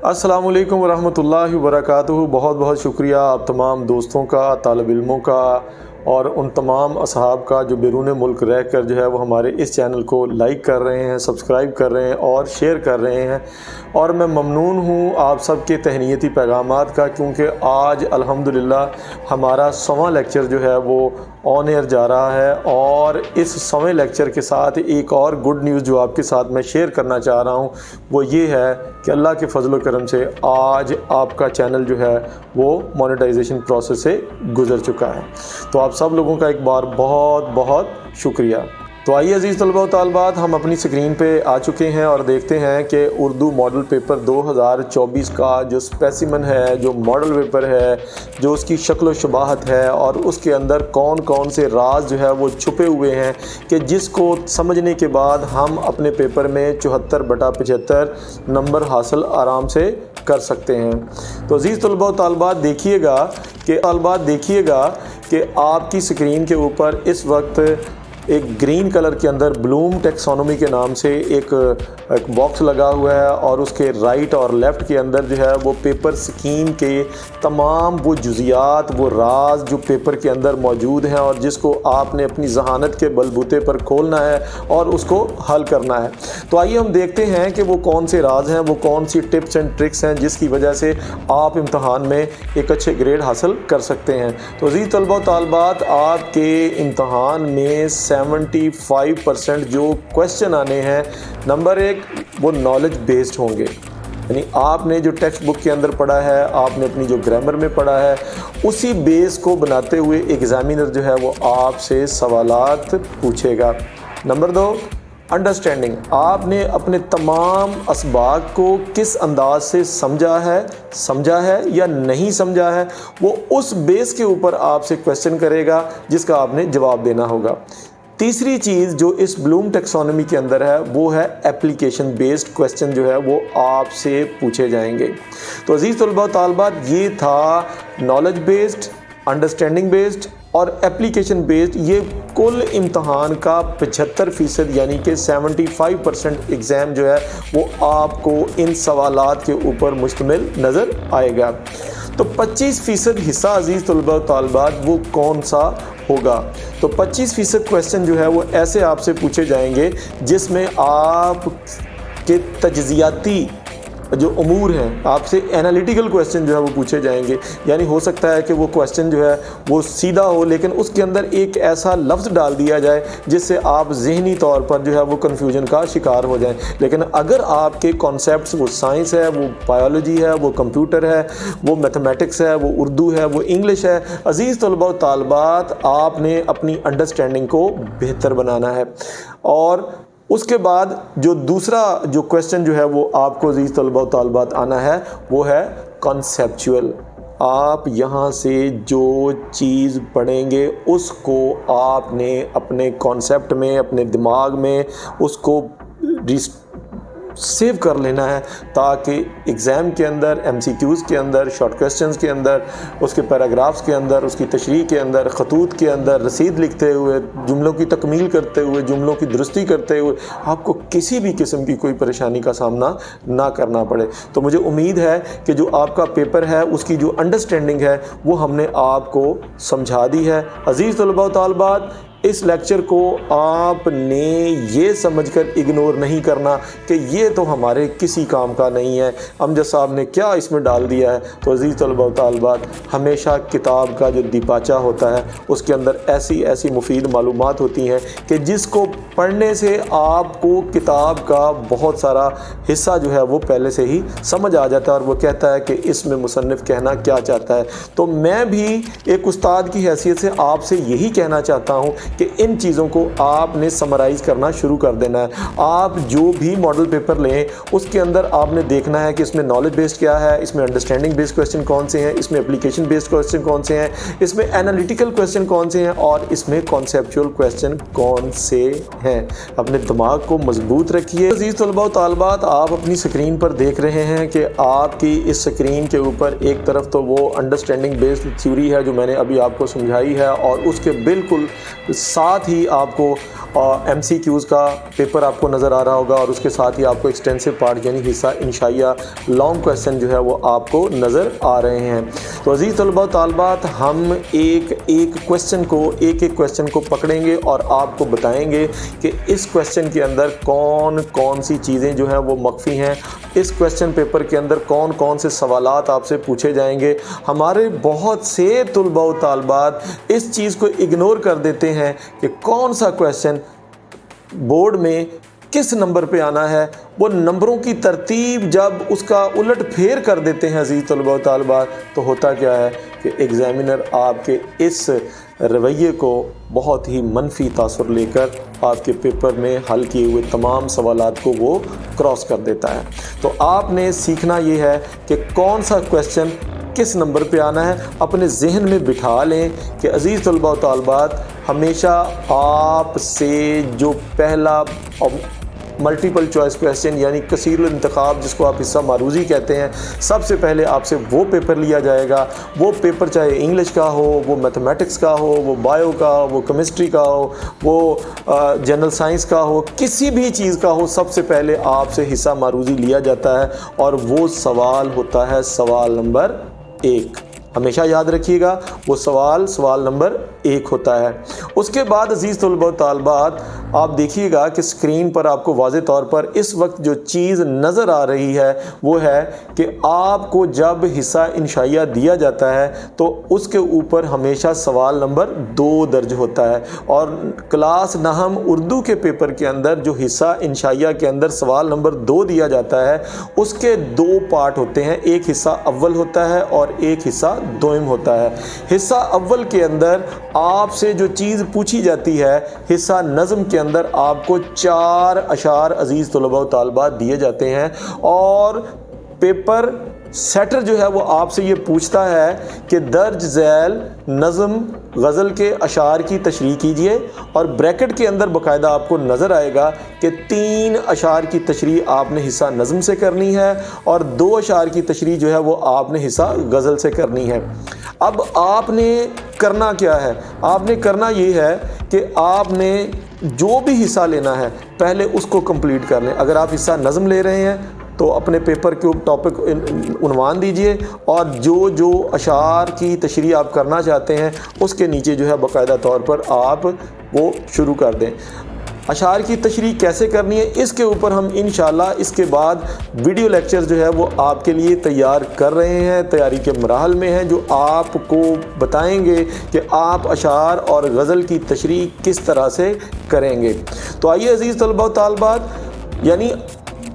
अस्सलाम वालेकुम वरहमतुल्लाहि वबरकातुहू। बहुत बहुत शुक्रिया आप तमाम दोस्तों का, तालिब इल्मों का और उन तमाम असहाब का जो बैरून मुल्क रह कर जो है वो हमारे इस चैनल को लाइक कर रहे हैं, सब्सक्राइब कर रहे हैं और शेयर कर रहे हैं। और मैं ममनून हूँ आप सब के तहनीती पैगामात का, क्योंकि आज अल्हम्दुलिल्लाह हमारा 100वां लेक्चर जो है वो ऑन एयर जा रहा है। और इस 100वें लेक्चर के साथ एक और गुड न्यूज़ जो आपके साथ मैं शेयर करना चाह रहा हूँ वो ये है कि अल्लाह के फजल व करम से आज आपका चैनल जो है वो मोनेटाइजेशन प्रोसेस से गुज़र चुका है। तो आप सब लोगों का एक बार बहुत बहुत शुक्रिया। तो आइए अज़ीज़ तलबा व तालिबात, हम अपनी स्क्रीन पे आ चुके हैं और देखते हैं कि उर्दू मॉडल पेपर 2024 का जो स्पेसिमन है, जो मॉडल पेपर है, जो उसकी शक्ल व शबाहत है और उसके अंदर कौन कौन से राज जो है वो छुपे हुए हैं कि जिसको समझने के बाद हम अपने पेपर में 74/75 नंबर हासिल आराम से कर सकते हैं। तो अज़ीज़ तलबा व तालिबात देखिएगा कि आपकी स्क्रीन के ऊपर इस वक्त एक ग्रीन कलर के अंदर ब्लूम टेक्सोनोमी के नाम से एक बॉक्स लगा हुआ है और उसके राइट और लेफ़्ट के अंदर जो है वो पेपर स्कीम के तमाम वो जुज़ियात, वो राज जो पेपर के अंदर मौजूद हैं और जिसको आपने अपनी ज़हानत के बलबूते पर खोलना है और उसको हल करना है। तो आइए हम देखते हैं कि वो कौन से राज हैं, वो कौन सी टिप्स एंड ट्रिक्स हैं जिसकी वजह से आप इम्तहान में एक अच्छे ग्रेड हासिल कर सकते हैं। तो अज़ीज़ तलबा व तालिबात, आपके इम्तहान में 75% जो क्वेश्चन आने हैं, नंबर 1 वो नॉलेज बेस्ड होंगे, यानी आपने जो टेक्स्ट बुक के अंदर पढ़ा है, आपने अपनी जो ग्रामर में पढ़ा है, उसी बेस को बनाते हुए एग्ज़ामिनर जो है वो आपसे सवालात पूछेगा। नंबर 2 अंडरस्टैंडिंग, आपने अपने तमाम असबाक को किस अंदाज से समझा है या नहीं समझा है, वो उस बेस के ऊपर आपसे क्वेश्चन करेगा जिसका आपने जवाब देना होगा। तीसरी चीज़ जो इस ब्लूम टेक्सोनोमी के अंदर है वो है एप्लीकेशन बेस्ड क्वेश्चन जो है वो आपसे पूछे जाएंगे। तो अज़ीज़ तलबा व तालिबात, ये था नॉलेज बेस्ड, अंडरस्टैंडिंग बेस्ड और एप्लीकेशन बेस्ड। ये कुल इम्तहान का 75% यानी कि 75% एग्ज़ाम जो है वो आपको इन सवालात के ऊपर मुश्तमिल नज़र आएगा। तो 25% हिस्सा अज़ीज़ तलबा व तालिबात वो कौन सा होगा? तो 25% क्वेश्चन जो है वो ऐसे आपसे पूछे जाएंगे जिसमें आप के तज्ज़ियाती जो उमूर हैं, आपसे एनालिटिकल क्वेश्चन जो है वो पूछे जाएंगे। यानी हो सकता है कि वो क्वेश्चन जो है वो सीधा हो लेकिन उसके अंदर एक ऐसा लफ्ज़ डाल दिया जाए जिससे आप ज़हनी तौर पर जो है वो कन्फ्यूजन का शिकार हो जाएं। लेकिन अगर आपके कॉन्सेप्ट्स वो साइंस है, वो बायोलॉजी है, वो कंप्यूटर है, वो मैथमेटिक्स है, वो उर्दू है, वो इंग्लिश है, अज़ीज़ तलबा व तालिबात, आपने अपनी अंडरस्टैंडिंग को बेहतर बनाना है। और उसके बाद जो दूसरा जो क्वेश्चन जो है वो आपको अज़ीज़ तलबा व तालिबात आना है वो है कॉन्सेप्चुअल। आप यहाँ से जो चीज़ पढ़ेंगे उसको आपने अपने कॉन्सेप्ट में, अपने दिमाग में उसको सेव कर लेना है ताकि एग्ज़ाम के अंदर, MCQs के अंदर, शॉर्ट क्वेश्चंस के अंदर, उसके पैराग्राफ्स के अंदर, उसकी तशरीह के अंदर, ख़तूत के अंदर, रसीद लिखते हुए, जुमलों की तकमील करते हुए, जुमलों की दुरुस्ती करते हुए आपको किसी भी किस्म की कोई परेशानी का सामना ना करना पड़े। तो मुझे उम्मीद है कि जो आपका पेपर है उसकी जो अंडरस्टैंडिंग है वो हमने आपको समझा दी है। अज़ीज़ तलबा व तालिबात, इस लेक्चर को आपने ये समझकर इग्नोर नहीं करना कि ये तो हमारे किसी काम का नहीं है, अमजद साहब ने क्या इसमें डाल दिया है। तो अज़ीज़ तलबा व तालिबात, हमेशा किताब का जो दीपाचा होता है उसके अंदर ऐसी ऐसी मुफीद मालूमात होती हैं कि जिसको पढ़ने से आपको किताब का बहुत सारा हिस्सा जो है वो पहले से ही समझ आ जाता है और वो कहता है कि इसमें मुसन्निफ़ कहना क्या चाहता है। तो मैं भी एक उस्ताद की हैसियत से आपसे यही कहना चाहता हूँ कि इन चीज़ों को आपने समराइज़ करना शुरू कर देना है। आप जो भी मॉडल पेपर लें उसके अंदर आपने देखना है कि इसमें नॉलेज बेस्ड क्या है, इसमें अंडरस्टैंडिंग बेस्ड क्वेश्चन कौन से हैं, इसमें एप्लीकेशन बेस्ड क्वेश्चन कौन से हैं, इसमें एनालिटिकल क्वेश्चन कौन से हैं और इसमें कॉन्सेप्चुअल क्वेश्चन कौन से हैं। अपने दिमाग को मजबूत रखिए। अज़ीज़ तलबा व तालिबात, आप अपनी स्क्रीन पर देख रहे हैं कि आपकी इस स्क्रीन के ऊपर एक तरफ तो वो अंडरस्टैंडिंग बेस्ड थ्योरी है जो मैंने अभी आपको समझाई है और उसके बिल्कुल साथ ही आपको और MCQs का पेपर आपको नज़र आ रहा होगा, और उसके साथ ही आपको एक्सटेंसिव पार्ट यानी हिस्सा इंशाइया लॉन्ग क्वेश्चन जो है वो आपको नज़र आ रहे हैं। तो अज़ीज़ तलबा तालबात, हम एक एक क्वेश्चन को पकड़ेंगे और आपको बताएंगे कि इस क्वेश्चन के अंदर कौन कौन सी चीज़ें जो हैं वो मख्फी हैं, इस क्वेश्चन पेपर के अंदर कौन कौन से सवालात आपसे पूछे जाएंगे। हमारे बहुत से तुलबा व तालबात इस चीज़ को इग्नोर कर देते हैं कि कौन सा क्वेश्चन बोर्ड में किस नंबर पे आना है। वो नंबरों की तरतीब जब उसका उलट फेर कर देते हैं अज़ीज़ तलबा व तालबात, तो होता क्या है कि एग्ज़ामिनर आपके इस रवैये को बहुत ही मनफी तासुर लेकर आपके पेपर में हल किए हुए तमाम सवालात को वो क्रॉस कर देता है। तो आपने सीखना ये है कि कौन सा क्वेश्चन किस नंबर पे आना है। अपने जहन में बिठा लें कि अज़ीज़ तलबा व तालबात, हमेशा आपसे जो पहला मल्टीपल चॉइस क्वेश्चन यानी कसीरुल इंतखाब, जिसको आप हिस्सा मारूजी कहते हैं, सबसे पहले आपसे वो पेपर लिया जाएगा। वो पेपर चाहे इंग्लिश का हो, वो मैथमेटिक्स का हो, वो बायो का हो, वो केमिस्ट्री का हो, वो जनरल साइंस का हो, किसी भी चीज़ का हो, सबसे पहले आपसे हिस्सा मारूजी लिया जाता है और वो सवाल होता है सवाल नंबर 1। हमेशा याद रखिएगा, वो सवाल नंबर 1 होता है। उसके बाद अज़ीज़ तलबा व तालबात, आप देखिएगा कि स्क्रीन पर आपको वाज़े तौर पर इस वक्त जो चीज़ नज़र आ रही है वो है कि आपको जब हिस्सा इंशाइया दिया जाता है तो उसके ऊपर हमेशा सवाल नंबर 2 दर्ज होता है। और क्लास नहम उर्दू के पेपर के अंदर जो हिस्सा इंशाइया के अंदर सवाल नंबर 2 दिया जाता है, उसके 2 पार्ट होते हैं। एक हिस्सा अव्वल होता है और एक हिस्सा दोइम होता है। हिस्सा अव्वल के अंदर आपसे जो चीज़ पूछी जाती है, हिस्सा नज़म के अंदर आपको 4 अशार अज़ीज़ तलबा व तालबात दिए जाते हैं, और पेपर सेटर जो है वो आपसे ये पूछता है कि दर्ज झैल नज़म गज़ल के अशार की तशरीह कीजिए, और ब्रैकेट के अंदर बाकायदा आपको नज़र आएगा कि 3 अशार की तशरीह आपने हिस्सा नज़म से करनी है और 2 अशार की तशरीह जो है वो आपने हिस्सा गज़ल से करनी है। अब आपने करना क्या है? आपने करना ये है कि आपने जो भी हिस्सा लेना है पहले उसको कंप्लीट कर लें। अगर आप हिस्सा नज़म ले रहे हैं तो अपने पेपर के टॉपिक उन्वान दीजिए, और जो अशार की तशरीह आप करना चाहते हैं उसके नीचे जो है बाकायदा तौर पर आप वो शुरू कर दें। अशार की तशरीह कैसे करनी है इसके ऊपर हम इंशाल्लाह इसके बाद वीडियो लेक्चर्स जो है वो आपके लिए तैयार कर रहे हैं, तैयारी के मराहल में हैं, जो आपको बताएंगे कि आप अशार और गज़ल की तशरीह किस तरह से करेंगे। तो आइए अज़ीज़ तलबा व तालबात, यानी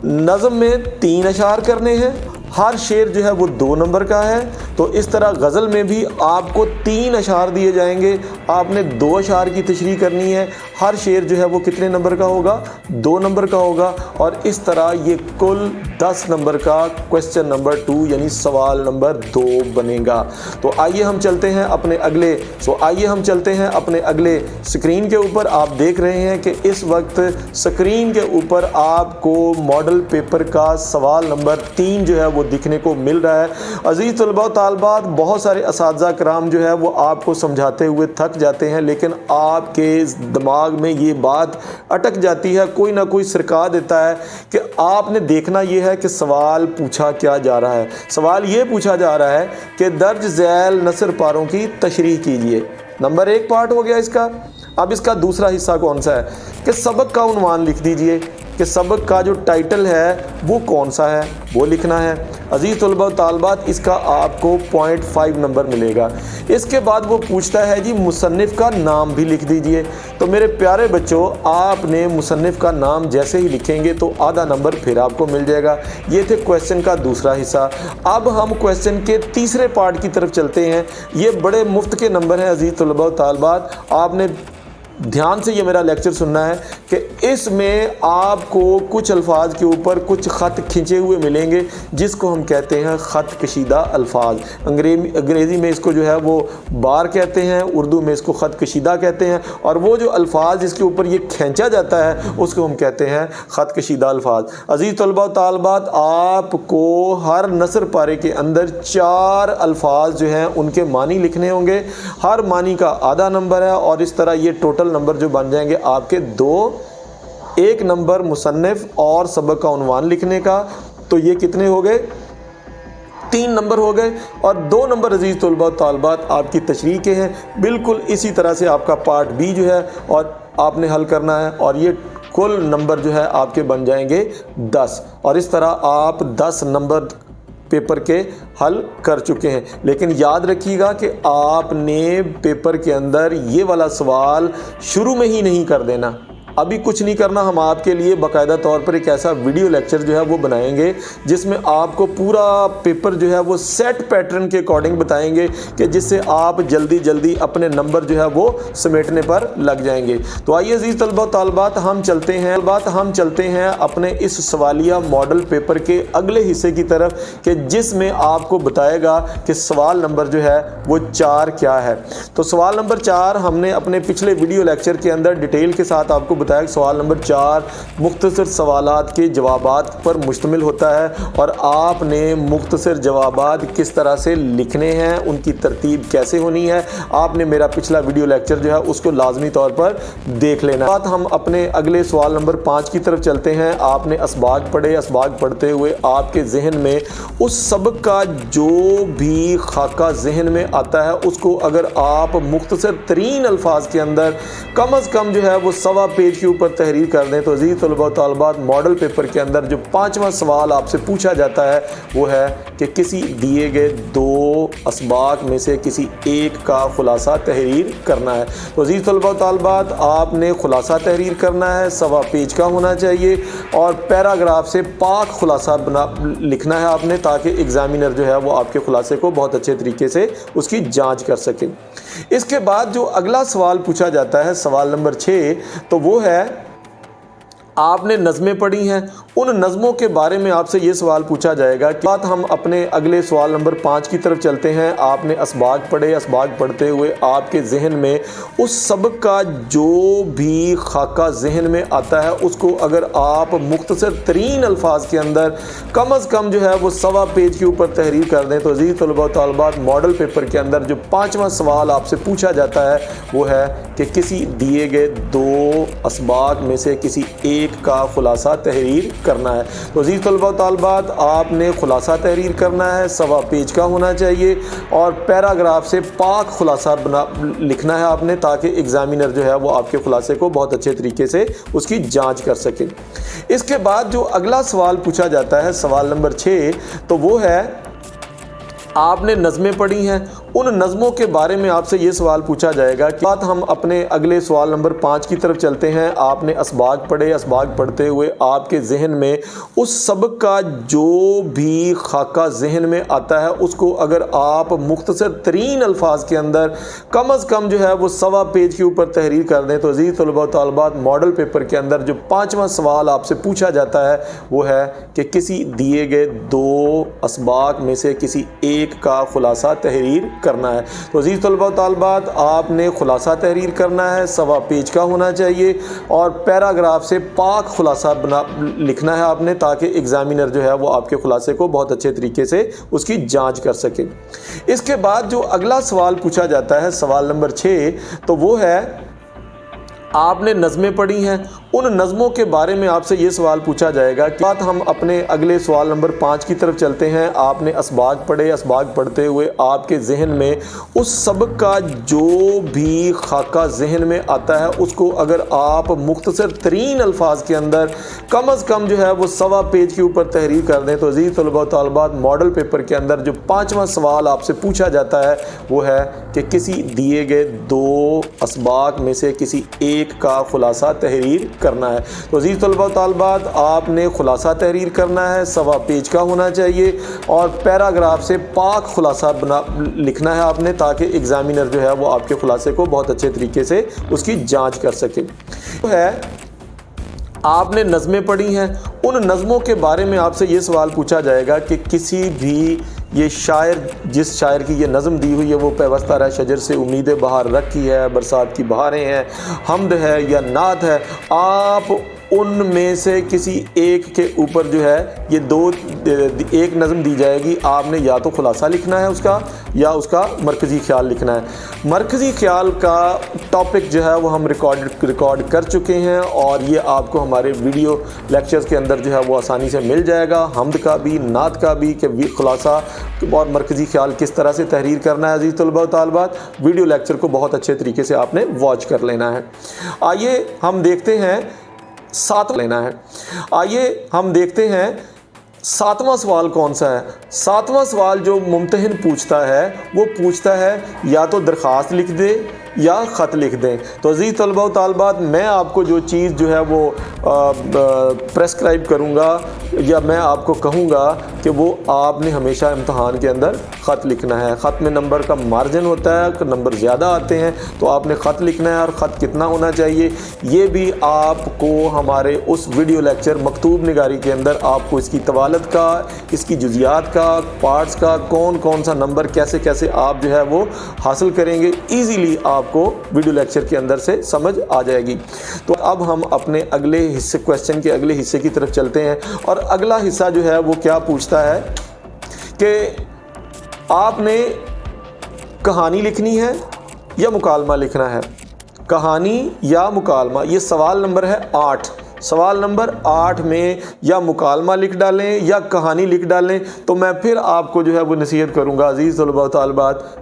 नज़म में 3 अशार करने हैं, हर शेर जो है वो 2 नंबर का है। तो इस तरह गज़ल में भी आपको 3 अशार दिए जाएंगे, आपने 2 अशार की तशरीह करनी है, हर शेर जो है वो कितने नंबर का होगा? 2 नंबर का होगा, और इस तरह ये कुल 10 नंबर का क्वेश्चन नंबर 2 यानी सवाल नंबर 2 बनेगा। तो आइए हम चलते हैं अपने अगले स्क्रीन के ऊपर। आप देख रहे हैं कि इस वक्त स्क्रीन के ऊपर आपको मॉडल पेपर का सवाल नंबर 3 जो है वो दिखने को मिल रहा है। अज़ीज़ तलबा व तालबात, बहुत सारे असातिज़ा कराम जो है वो आपको समझाते हुए थक जाते हैं, लेकिन आपके दिमाग में ये बात अटक जाती है, कोई ना कोई सरका देता है कि आपने देखना ये है कि सवाल पूछा क्या जा रहा है। सवाल ये पूछा जा रहा है कि दर्ज झैल नसर पारों की तशरीह कीजिए। नंबर 1 पार्ट हो गया इसका। अब इसका दूसरा हिस्सा कौन सा है कि सबक का उन्वान लिख दीजिए, कि सबक का जो टाइटल है वो कौन सा है वो लिखना है। अज़ीज़ तलबा व तालबात, इसका आपको 0.5 नंबर मिलेगा। इसके बाद वो पूछता है जी मुसन्निफ़ का नाम भी लिख दीजिए। तो मेरे प्यारे बच्चों, आपने मुसन्निफ़ का नाम जैसे ही लिखेंगे तो आधा नंबर फिर आपको मिल जाएगा। ये थे क्वेश्चन का दूसरा हिस्सा। अब हम क्वेश्चन के तीसरे पार्ट की तरफ चलते हैं। ये बड़े मुफ्त के नंबर हैं अज़ीज़ तलबा व तालबात, आपने ध्यान से ये मेरा लेक्चर सुनना है कि इसमें आपको कुछ अल्फाज के ऊपर कुछ ख़त खिंचे हुए मिलेंगे, जिसको हम कहते हैं ख़त कशीदा अल्फाज। अंग्रेज़ी में इसको जो है वो बार कहते हैं, उर्दू में इसको ख़त कशीदा कहते हैं, और वो जो अल्फाज जिसके ऊपर ये खींचा जाता है उसको हम कहते हैं ख़त कशीदा अल्फाज। अज़ीज़ तलबा व तालबात, आपको हर नसर पारे के अंदर 4 अल्फाज जो हैं उनके मानी लिखने होंगे। हर मानी का आधा नंबर है, और इस तरह ये टोटल टोटल नंबर जो बन जाएंगे आपके 2, 1 नंबर मुसन्निफ और सबक का उन्वान लिखने का, तो ये कितने हो गए? 3 नंबर हो गए। और 2 नंबर अजीज़ तलबा तालिबात आपकी तशरीह के हैं। बिल्कुल इसी तरह से आपका पार्ट बी जो है और आपने हल करना है, और ये कुल नंबर जो है आपके बन जाएंगे 10। और इस तरह आप 10 नंबर पेपर के हल कर चुके हैं। लेकिन याद रखिएगा कि आपने पेपर के अंदर ये वाला सवाल शुरू में ही नहीं कर देना, अभी कुछ नहीं करना। हम आपके लिए बाकायदा तौर पर एक ऐसा वीडियो लेक्चर जो है वो बनाएंगे जिसमें आपको पूरा पेपर जो है वो सेट पैटर्न के अकॉर्डिंग बताएंगे, कि जिससे आप जल्दी जल्दी अपने नंबर जो है वो समेटने पर लग जाएंगे। तो आइए अजीज़ तलबा तालिबात हम चलते हैं अपने इस सवालिया मॉडल पेपर के अगले हिस्से की तरफ, कि जिसमें आपको बताएगा कि सवाल नंबर जो है वो 4 क्या है। तो सवाल नंबर 4 हमने अपने पिछले वीडियो लेक्चर के अंदर डिटेल के साथ आपको बताया कि सवाल नंबर 4 मुख्तसर सवालात के जवाबात पर मुश्तमिल होता है, और आपने मुख्तसर जवाबात किस तरह से लिखने हैं, उनकी तरतीब कैसे होनी है, आपने मेरा पिछला वीडियो लेक्चर जो है उसको लाजमी तौर पर देख लेना। बात हम अपने अगले सवाल नंबर 5 की तरफ चलते हैं। आपने असबाग पढ़े, असबाग पढ़ते हुए आपके जहन में उस सबक का जो भी खाका जहन में आता है उसको अगर आप मुख्तसर तरीन अल्फाज के अंदर कम अज़ कम जो है वो 1.25 पेज के ऊपर तहरीर कर दें, तो अज़ीज़ तलबा तालिबात मॉडल पेपर के अंदर जो 5वां सवाल आपसे पूछा जाता है वो है कि किसी दिए गए 2 असबाक में से किसी एक का खुलासा तहरीर करना है। तो अज़ीज़ तलबा तालिबात आपने खुलासा तहरीर करना है, 1.25 पेज का होना चाहिए, और पैराग्राफ से पाक खुलासा लिखना है आपने, ताकि एग्जामिनर जो है वो आपके खुलासे को बहुत अच्छे तरीके से उसकी जाँच कर सके। इसके बाद जो अगला सवाल पूछा जाता है सवाल नंबर 6, तो वो है आपने नज़में पढ़ी हैं, उन नज़मों के बारे में आपसे ये सवाल पूछा जाएगा। कि बात हम अपने अगले सवाल नंबर 5 की तरफ चलते हैं। आपने असबाग पढ़े, असबाग पढ़ते हुए आपके जहन में उस सबक का जो भी खाका जहन में आता है उसको अगर आप मुख्तसर तरीन अल्फाज के अंदर कम अज़ कम जो है वो 1.25 पेज के ऊपर तहरीर कर दें, तो अज़ीज़ तलबा तालिबात मॉडल पेपर के अंदर जो 5वां सवाल आपसे पूछा जाता है वो है कि किसी दिए गए 2 असबाग में से किसी एक का खुलासा तहरीर करना है। तो अज़ीज़ तलबा तालिबात आपने खुलासा तहरीर करना है, 1.25 पेज का होना चाहिए, और पैराग्राफ से पाक खुलासा लिखना है आपने, ताकि एग्जामिनर जो है वो आपके खुलासे को बहुत अच्छे तरीके से उसकी जांच कर सके। इसके बाद जो अगला सवाल पूछा जाता है सवाल नंबर 6, तो वो है आपने नज़में पढ़ी हैं, उन नज़मों के बारे में आपसे ये सवाल पूछा जाएगा। कि बात हम अपने अगले सवाल नंबर 5 की तरफ चलते हैं। आपने असबाग पढ़े, असबाग पढ़ते हुए आपके जहन में उस सबक का जो भी खाका जहन में आता है उसको अगर आप मुख्तसर तरीन अल्फाज के अंदर कम अज़ कम जो है वो 1.25 पेज के ऊपर तहरीर कर दें, तो अज़ीज़ तलबा तालिबात मॉडल पेपर के अंदर जो 5वां सवाल आपसे पूछा जाता है वो है कि किसी दिए गए 2 असबाग में से किसी एक का खुलासा तहरीर करना है। तो अज़ीज़ तलबा तालिबात आपने खुलासा तहरीर करना है, 1.25 पेज का होना चाहिए, और पैराग्राफ से पाक खुलासा लिखना है आपने, ताकि एग्जामिनर जो है वो आपके खुलासे को बहुत अच्छे तरीके से उसकी जांच कर सके। इसके बाद जो अगला सवाल पूछा जाता है सवाल नंबर 6, तो वो है आपने नज़में पढ़ी हैं, उन नज़मों के बारे में आपसे ये सवाल पूछा जाएगा। कि बात हम अपने अगले सवाल नंबर 5 की तरफ चलते हैं। आपने असबाग पढ़े, असबाग पढ़ते हुए आपके जहन में उस सबक का जो भी खाका जहन में आता है उसको अगर आप मुख्तसर तरीन अल्फाज के अंदर कम अज़ कम जो है वो 1.25 पेज के ऊपर तहरीर कर दें, तो अज़ीज़ तलबा तालिबात मॉडल पेपर के अंदर जो 5वां सवाल आपसे पूछा जाता है वो है कि किसी दिए गए 2 असबाग में से किसी एक का खुलासा तहरीर करना है। तो अज़ीज़ तलबा तालिबात आपने खुलासा तहरीर करना है, 1.25 पेज का होना चाहिए, और पैराग्राफ से पाक खुलासा लिखना है आपने, ताकि एग्जामिनर जो है वो आपके खुलासे को बहुत अच्छे तरीके से उसकी जांच कर सके। तो है आपने नज़में पढ़ी हैं, उन नज़मों के बारे में आपसे ये सवाल पूछा जाएगा कि किसी भी ये शायर, जिस शायर की ये नज़म दी हुई है वो पैवस्ता रह शजर से उम्मीद बहार रखी है, बरसात की बहारें हैं, हमद है या नात है, आप उनमें से किसी एक के ऊपर जो है ये एक नज़म दी जाएगी, आपने या तो खुलासा लिखना है उसका या उसका मरकज़ी ख्याल लिखना है। मरकज़ी ख्याल का टॉपिक जो है वो हम रिकॉर्ड कर चुके हैं और ये आपको हमारे वीडियो लेक्चर्स के अंदर जो है वो आसानी से मिल जाएगा, हम्द का भी, नात का भी, कि खुलासा और मरकज़ी ख्याल किस तरह से तहरीर करना है। अज़ीज़ तलबा व तालिबात, वीडियो लेक्चर को बहुत अच्छे तरीके से आपने वॉच कर लेना है। आइए हम देखते हैं सातवां सवाल कौन सा है। सातवां सवाल जो मुम्तहिन पूछता है वो पूछता है या तो दरख्वास्त लिख दे या ख़त लिख दें। तो अज़ीज़ तलबा व तालिबात, मैं आपको जो चीज़ जो है वो प्रेस्क्राइब करूँगा या मैं आपको कहूँगा कि वो आपने हमेशा इम्तहान के अंदर ख़त लिखना है। ख़त में नंबर का मार्जिन होता है, नंबर ज़्यादा आते हैं तो आपने ख़त लिखना है, और ख़त कितना होना चाहिए ये भी आपको हमारे उस वीडियो लेक्चर मकतूब निगारी के अंदर आपको इसकी तवालत का, इसकी जुज़ियात का, पार्ट्स का, कौन कौन सा नंबर कैसे कैसे आप जो है वो हासिल करेंगे, ईज़िली आपको वीडियो लेक्चर के अंदर से समझ आ जाएगी। तो अब हम अपने अगले हिस्से, क्वेश्चन के अगले हिस्से की तरफ चलते हैं। और अगला हिस्सा जो है वो क्या पूछता है कि आपने कहानी लिखनी है या मुकालमा लिखना है। कहानी या मुकालमा, ये सवाल नंबर है 8। सवाल नंबर 8 में या मुकालमा लिख डालें या कहानी लिख डालें। तो मैं फिर आपको जो है वो नसीहत करूँगा, अज़ीज़ तलबा व तालिबात,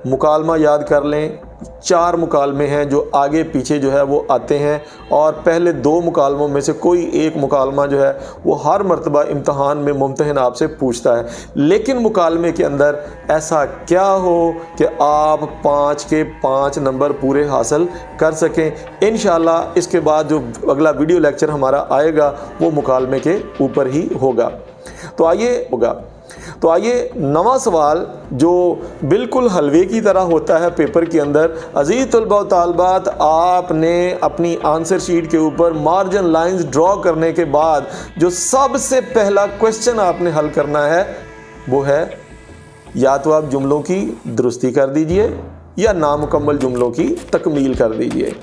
मुकालमा याद कर लें। 4 मुकालमे हैं जो आगे पीछे जो है वो आते हैं, और पहले 2 मुकालमों में से कोई एक मुकालमा जो है वो हर मरतबा इम्तहान में मुम्तहिन आपसे पूछता है। लेकिन मुकालमे के अंदर ऐसा क्या हो कि आप 5 के 5 नंबर पूरे हासिल कर सकें। इंशाअल्लाह इसके बाद जो अगला वीडियो लेक्चर हमारा आएगा वो मुकालमे के ऊपर ही होगा। तो आइए नवा सवाल जो बिल्कुल हलवे की तरह होता है पेपर के अंदर। अज़ीज़ तलबा व तालिबात, आपने अपनी आंसर शीट के ऊपर मार्जिन लाइंस ड्रॉ करने के बाद जो सबसे पहला क्वेश्चन आपने हल करना है वो है, या तो आप जुमलों की दुरुस्ती कर दीजिए या नामुकम्मल जुमलों की तकमील कर दीजिए।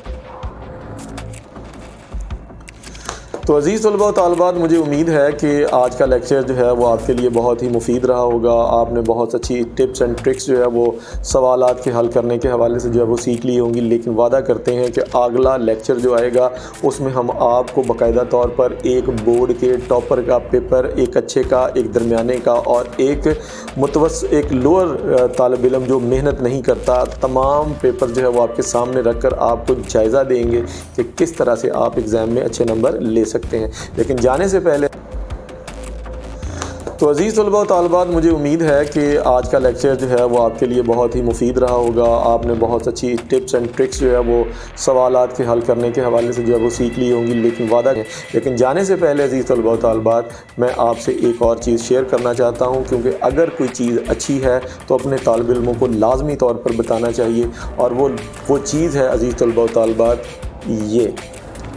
तो अज़ीज़ तलबा व तालिबात, मुझे उम्मीद है कि आज का लेक्चर जो है वो आपके लिए बहुत ही मुफीद रहा होगा। आपने बहुत अच्छी टिप्स एंड ट्रिक्स जो है वो सवालात के हल करने के हवाले से जो है वो सीख ली होंगी। लेकिन वादा करते हैं कि अगला लेक्चर जो आएगा उसमें हम आपको बाकायदा तौर पर एक बोर्ड के टॉपर का पेपर, एक अच्छे का, एक दरमियाने का और एक लोअर तालिब इल्म जो मेहनत नहीं करता, तमाम पेपर जो है वो आपके सामने रख कर आपको जायज़ा देंगे कि किस तरह से आप एग्ज़ाम में अच्छे नंबर ले सकते हैं। लेकिन जाने से पहले तो अज़ीज़ तलबा व तालिबात, मुझे उम्मीद है कि आज का लेक्चर जो है वो आपके लिए बहुत ही मुफीद रहा होगा। आपने बहुत अच्छी टिप्स एंड ट्रिक्स जो है वो सवालात के हल करने के हवाले से जो है वो सीख ली होंगी। लेकिन जाने से पहले अज़ीज़ तलबा व तालिबात, मैं आपसे एक और चीज़ शेयर करना चाहता हूँ, क्योंकि अगर कोई चीज़ अच्छी है तो अपने तालिब इल्मों को लाजमी तौर पर बताना चाहिए। और वो चीज़ है अज़ीज़ तलबा व तालिबात, ये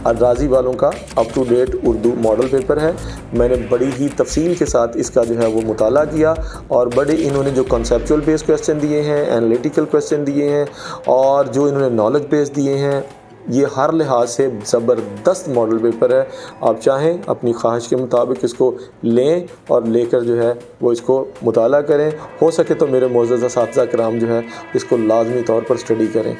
अर्राज़ी वालों का up to date Urdu model paper है। मैंने बड़ी ही तफसील के साथ इसका जो है वो मुताला किया, और बड़े इन्होंने जो कॉन्सेप्चुअल बेस्ड क्वेश्चन दिए हैं, एनालिटिकल क्वेश्चन दिए हैं, और जो इन्होंने नॉलेज बेस्ड दिए हैं, ये हर लिहाज से ज़बरदस्त मॉडल पेपर है। आप चाहें अपनी ख्वाहिश के मुताबिक इसको लें और लेकर जो है वो इसको मुताला करें। हो सके तो मेरे मोअज़्ज़ज़ असातिज़ा किराम जो है इसको लाजमी तौर पर स्टडी करें।